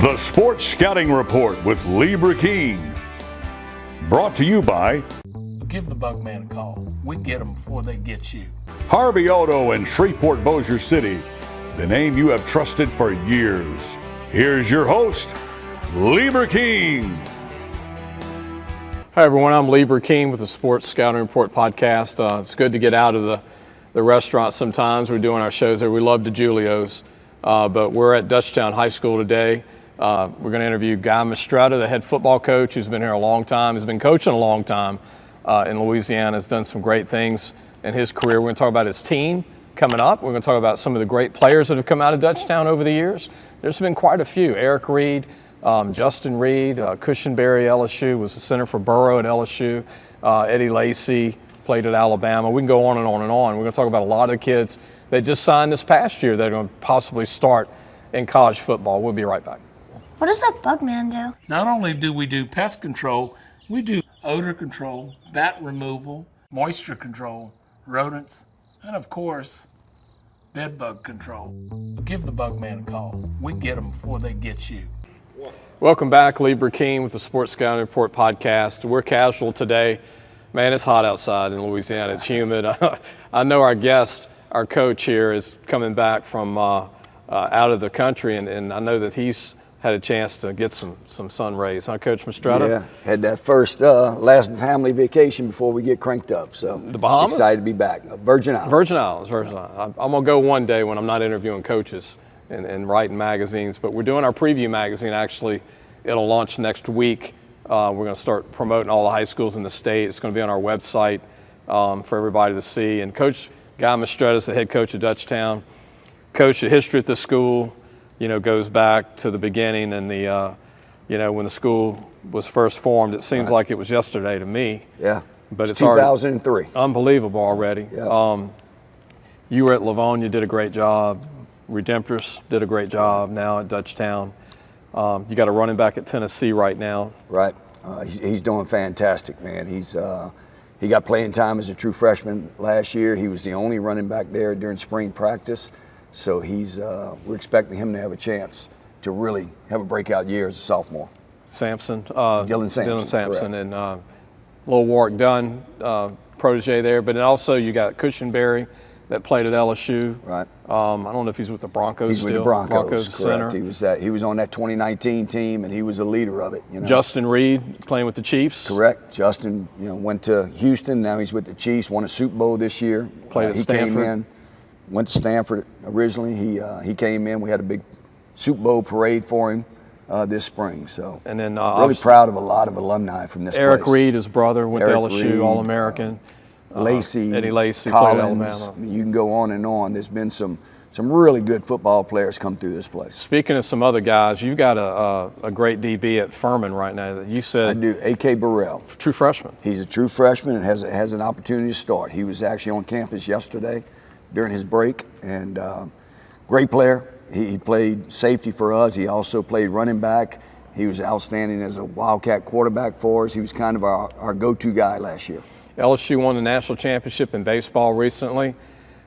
The Sports Scouting Report with Lee King. Brought to you by Give the Bug Man a call. We get them before they get you. Harvey Auto in Shreveport, Bossier City, the name you have trusted for years. Here's your host, Lee King. Hi everyone, I'm Lee King with the Sports Scouting Report podcast. It's good to get out of the restaurant sometimes. We're doing our shows there. We love DiGiulio's, but we're at Dutchtown High School today. We're going to interview Guy Mistretta, the head football coach who's been here a long time, has been coaching a long time in Louisiana, has done some great things in his career. We're going to talk about his team coming up. We're going to talk about some of the great players that have come out of Dutchtown over the years. There's been quite a few. Eric Reed, Justin Reed, Cushenberry, LSU, was the center for Burrow at LSU. Eddie Lacy played at Alabama. We can go on and on and on. We're going to talk about a lot of the kids that just signed this past year that are going to possibly start in college football. We'll be right back. What does that bug man do? Not only do we do pest control, we do odor control, bat removal, moisture control, rodents, and of course, bed bug control. Give the Bug Man a call. We get them before they get you. Welcome back, Lee King with the Sports Scouting Report podcast. We're casual today. Man, it's hot outside in Louisiana. It's humid. I know our guest, our coach here, is coming back from out of the country, and I know that he's had a chance to get some sun rays. Huh, Coach Mistretta? Yeah, had that first last family vacation before we get cranked up. So the Bahamas? Excited to be back. Virgin Islands. Virgin Islands. I'm going to go one day when I'm not interviewing coaches and writing magazines. But we're doing our preview magazine, actually. It'll launch next week. We're going to start promoting all the high schools in the state. It's going to be on our website for everybody to see. And Coach Guy Mistretta is the head coach of Dutchtown. Coach, the history at the school, goes back to the beginning and when the school was first formed. It seems like it was yesterday to me. Yeah. But it's 2003. Unbelievable already. Yeah. You were at Livonia, did a great job. Redemptorist did a great job now at Dutchtown. You got a running back at Tennessee right now. Right. He's doing fantastic, man. He got playing time as a true freshman last year. He was the only running back there during spring practice. So we're expecting him to have a chance to really have a breakout year as a sophomore. Dylan Sampson, correct. and Lil Warwick Dunn, protege there. But then also you got Cushenberry that played at LSU. Right. I don't know if he's with the Broncos He's still. with the Broncos, center. Correct. He was on that 2019 team, and he was a leader of it. Justin Reed playing with the Chiefs. Correct. Justin, went to Houston. Now he's with the Chiefs. Won a Super Bowl this year. Played at Stanford. He came in. Went to Stanford originally. He came in. We had a big Super Bowl parade for him this spring. So and then really proud of a lot of alumni from this Eric place. Reed, his brother, went to Eric LSU, Reed, All-American. Lacey, Eddie Lacy Collins, played at Alabama. You can go on and on. There's been some really good football players come through this place. Speaking of some other guys, you've got a great DB at Furman right now that you said. I do. A.K. Burrell. True freshman. He's a true freshman and has an opportunity to start. He was actually on campus yesterday during his break, and great player. He played safety for us. He also played running back. He was outstanding as a Wildcat quarterback for us. He was kind of our go-to guy last year. LSU won the national championship in baseball recently,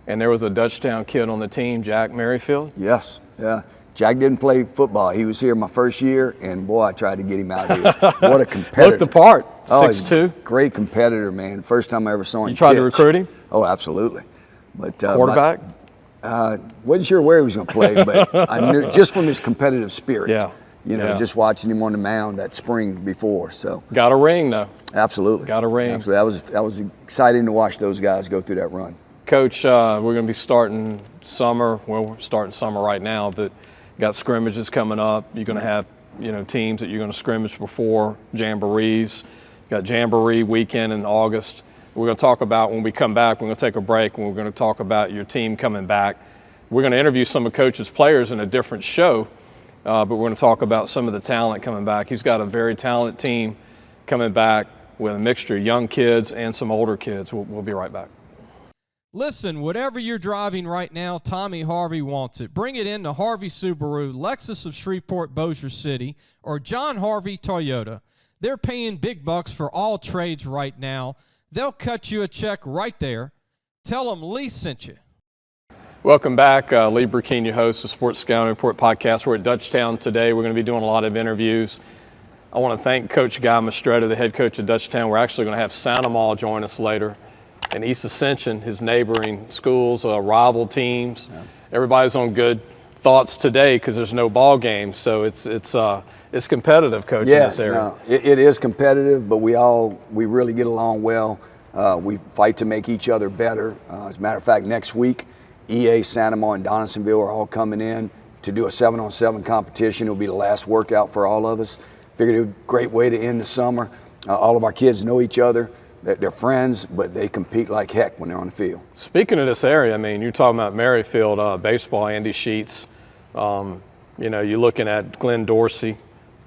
and there was a Dutchtown kid on the team, Jack Merrifield. Yes, yeah. Jack didn't play football. He was here my first year, and boy, I tried to get him out here. What a competitor. Looked the part, 6'2". Great competitor, man. First time I ever saw him. You tried to pitch. recruit him? Oh, absolutely. But quarterback? Wasn't sure where he was going to play, but I knew just from his competitive spirit. Yeah. Just watching him on the mound that spring before. So got a ring though. Absolutely. Got a ring. Absolutely. That was exciting to watch those guys go through that run. Coach, we're going to be starting summer. Well, we're starting summer right now, but got scrimmages coming up. You're going to have teams that you're going to scrimmage before jamborees. Got jamboree weekend in August. We're going to talk about when we come back. We're going to take a break, and we're going to talk about your team coming back. We're going to interview some of Coach's players in a different show. But we're going to talk about some of the talent coming back. He's got a very talented team coming back with a mixture of young kids and some older kids. We'll be right back. Listen, whatever you're driving right now, Tommy Harvey wants it. Bring it in to Harvey Subaru, Lexus of Shreveport, Bossier City, or John Harvey Toyota. They're paying big bucks for all trades right now. They'll cut you a check right there. Tell them Lee sent you. Welcome back. Lee Burkeen, your host of Sports Scouting Report podcast. We're at Dutchtown today. We're going to be doing a lot of interviews. I want to thank Coach Guy Mistretta, the head coach of Dutchtown. We're actually going to have Santa Maul join us later. And East Ascension, his neighboring schools, rival teams. Yeah. Everybody's on good thoughts today because there's no ball game. So it's competitive, Coach, in this area. No, it is competitive, but we really get along well. We fight to make each other better. As a matter of fact, next week, EA, Santa Maria, and Donaldsonville are all coming in to do a 7-on-7 competition. It'll be the last workout for all of us. Figured it was a great way to end the summer. All of our kids know each other. They're friends, but they compete like heck when they're on the field. Speaking of this area, I mean, you're talking about Merrifield baseball, Andy Sheets. You're looking at Glenn Dorsey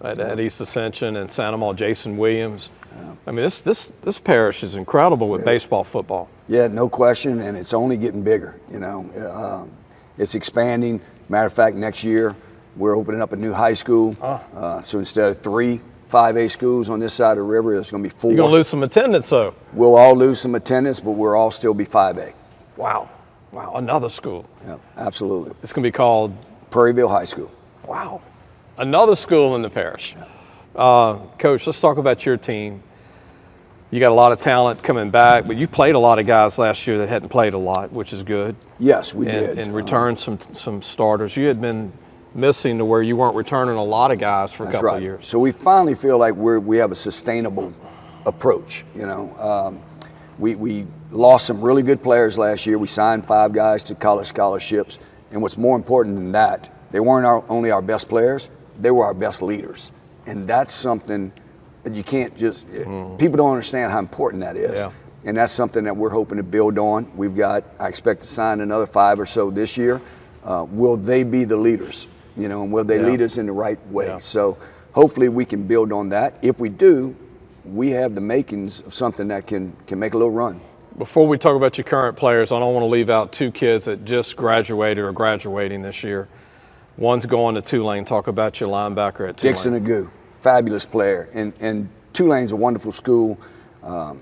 at East Ascension and Santa Maria, Jason Williams. Yeah. I mean, this parish is incredible with baseball, football. Yeah, no question, and it's only getting bigger. It's expanding. Matter of fact, next year we're opening up a new high school. So instead of 3 5A schools on this side of the river, there's going to be 4. You're going to lose some attendance, though. We'll all lose some attendance, but we'll all still be 5A. Wow, another school. Yeah, absolutely. It's going to be called Prairieville High School. Wow, another school in the parish. Yeah. Coach, let's talk about your team. You got a lot of talent coming back, but you played a lot of guys last year that hadn't played a lot, which is good. Yes, we did. And returned some starters. You had been missing to where you weren't returning a lot of guys for a couple of years. So we finally feel like we have a sustainable approach. We lost some really good players last year. We signed 5 guys to college scholarships, and what's more important than that, they weren't only our best players, they were our best leaders. And that's something that you can't just, people don't understand how important that is. Yeah. And that's something that we're hoping to build on. I expect to sign another 5 or so this year. Will they be the leaders? And will they lead us in the right way? Yeah. So hopefully we can build on that. If we do, we have the makings of something that can make a little run. Before we talk about your current players, I don't want to leave out 2 kids that just graduated or graduating this year. One's going to Tulane. Talk about your linebacker at Tulane. Dixon Agu, fabulous player. And Tulane's a wonderful school, but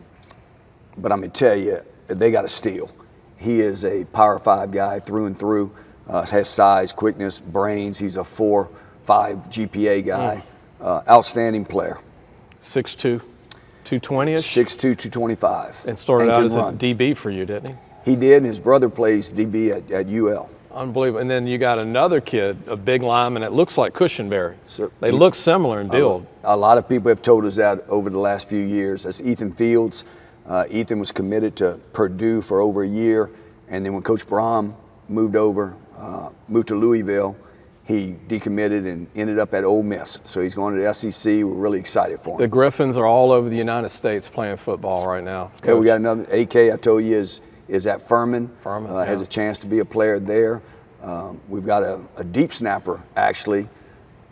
I'm going to tell you, they got a steal. He is a Power 5 guy through and through. Has size, quickness, brains. He's a 4.5 GPA guy. Outstanding player. 6'2", 220-ish? 6'2", 225. And started out as a DB for you, didn't he? He did, and his brother plays DB at UL. Unbelievable. And then you got another kid, a big lineman that looks like Cushenberry. So they look similar in build. A lot of people have told us that over the last few years. That's Ethan Fields. Ethan was committed to Purdue for over a year, and then when Coach Brahm moved to Louisville, he decommitted and ended up at Ole Miss. So he's going to the SEC. We're really excited for him. The Griffins are all over the United States playing football right now. Okay, we got another AK I told you is at Furman. Has a chance to be a player there. We've got a deep snapper, actually,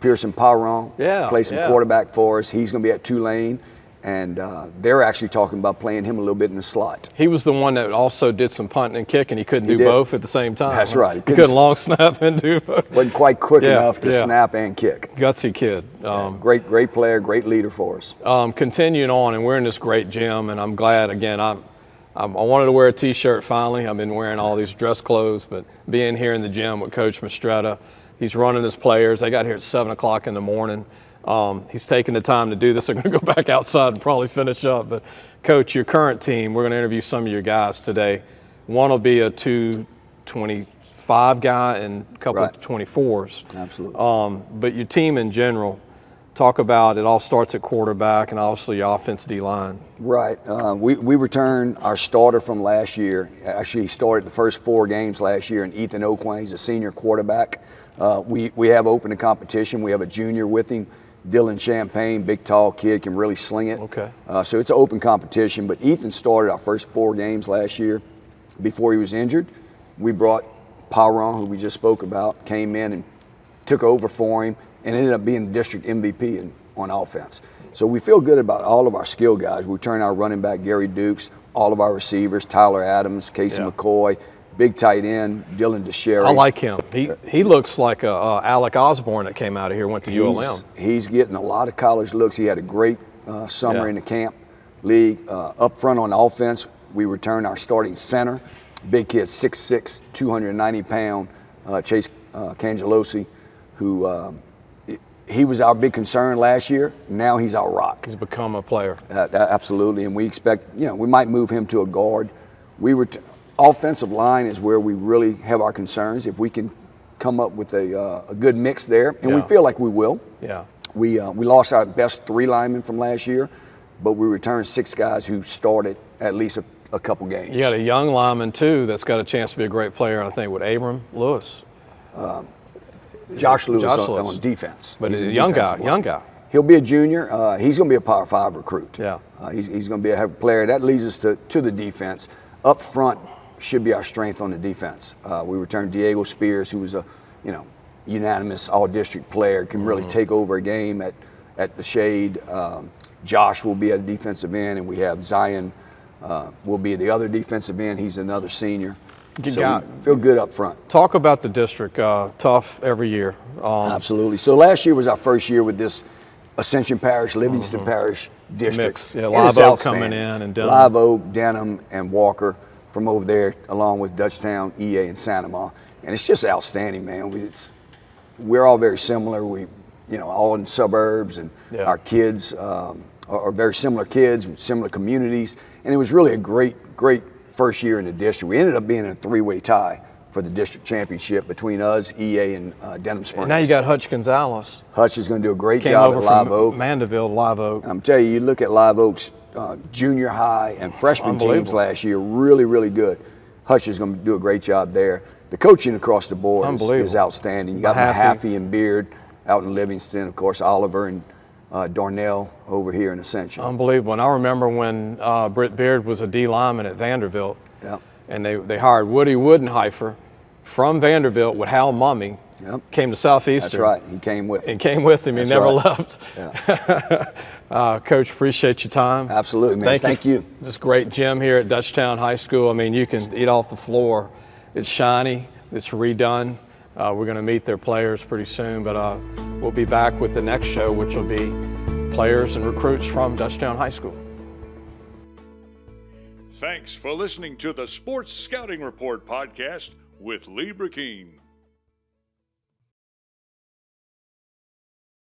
Pearson Paron. Plays some quarterback for us. He's going to be at Tulane. And they're actually talking about playing him a little bit in the slot. He was the one that also did some punting and kicking. He couldn't do both at the same time. That's right. He couldn't long snap and do both. Wasn't quite quick enough to snap and kick. Gutsy kid. Great player, great leader for us. Continuing on, and we're in this great gym, and I'm glad, again, I wanted to wear a T-shirt finally. I've been wearing all these dress clothes, but being here in the gym with Coach Mistretta, he's running his players. They got here at 7 o'clock in the morning. He's taking the time to do this. They're going to go back outside and probably finish up. But, Coach, your current team, we're going to interview some of your guys today. One will be a 225 guy and a couple of 24s. Absolutely. But your team in general, talk about it all starts at quarterback and obviously your offense D-line. Right. We returned our starter from last year. Actually, he started the first 4 games last year, and Ethan Oquay, he's a senior quarterback. We have opened a competition. We have a junior with him. Dylan Champagne, big, tall kid, can really sling it. Okay. So it's an open competition. But Ethan started our first 4 games last year before he was injured. We brought Paron, who we just spoke about, came in and took over for him and ended up being the district MVP on offense. So we feel good about all of our skill guys. We turned our running back, Gary Dukes, all of our receivers, Tyler Adams, Casey McCoy, big tight end, Dylan DeSherry. I like him. He looks like Alec Osborne that came out of here, went to ULM. He's getting a lot of college looks. He had a great summer in the camp league. Up front on offense, we returned our starting center, big kid, 6'6", 290-pound, Chase Cangelosi, who he was our big concern last year. Now he's our rock. He's become a player. Absolutely, and we expect, we might move him to a guard. Offensive line is where we really have our concerns. If we can come up with a good mix there, and we feel like we will. Yeah. We lost our best 3 linemen from last year, but we returned 6 guys who started at least a couple games. You got a young lineman too that's got a chance to be a great player, I think, with Abram Lewis. Josh Lewis on defense. But he's a young guy. He'll be a junior. He's going to be a Power 5 recruit. Yeah. He's going to be a player. That leads us to the defense. Up front should be our strength on the defense. We returned Diego Spears, who was a unanimous all-district player, can really take over a game at the shade. Josh will be at a defensive end, and we have Zion will be the other defensive end. He's another senior. So we feel good up front. Talk about the district. Tough every year. Absolutely. So last year was our first year with this Ascension Parish, Livingston Parish district. Mix. Yeah, Live Oak coming in and Denham. Live Oak, Denham, and Walker from over there, along with Dutchtown, EA, and Santa Ma. And it's just outstanding, man. We're all very similar. We, all in suburbs, and our kids are very similar kids with similar communities. And it was really a great first year in the district. We ended up being in a 3-way tie for the district championship between us, EA, and Denham Springs. And now you got Hutch Gonzalez. Hutch is going to do a great job at Live Oak. Mandeville, Live Oak. I'm telling you, look at Live Oak's junior high and freshman teams last year, really good. Hutch is going to do a great job there. The coaching across the board is outstanding. You got Mahaffey and Beard out in Livingston, of course, Oliver and Darnell over here in Ascension. Unbelievable. And I remember when Britt Beard was a D lineman at Vanderbilt, and they hired Woody Woodenheifer from Vanderbilt with Hal Mummy. Came to Southeastern. That's right. He came with him. He came with him. He never left. Yeah. Coach, appreciate your time. Absolutely, man. Thank you. This great gym here at Dutchtown High School. I mean, you can eat off the floor. It's shiny. It's redone. We're going to meet their players pretty soon, but we'll be back with the next show, which will be players and recruits from Dutchtown High School. Thanks for listening to the Sports Scouting Report podcast with Lee Burkeen.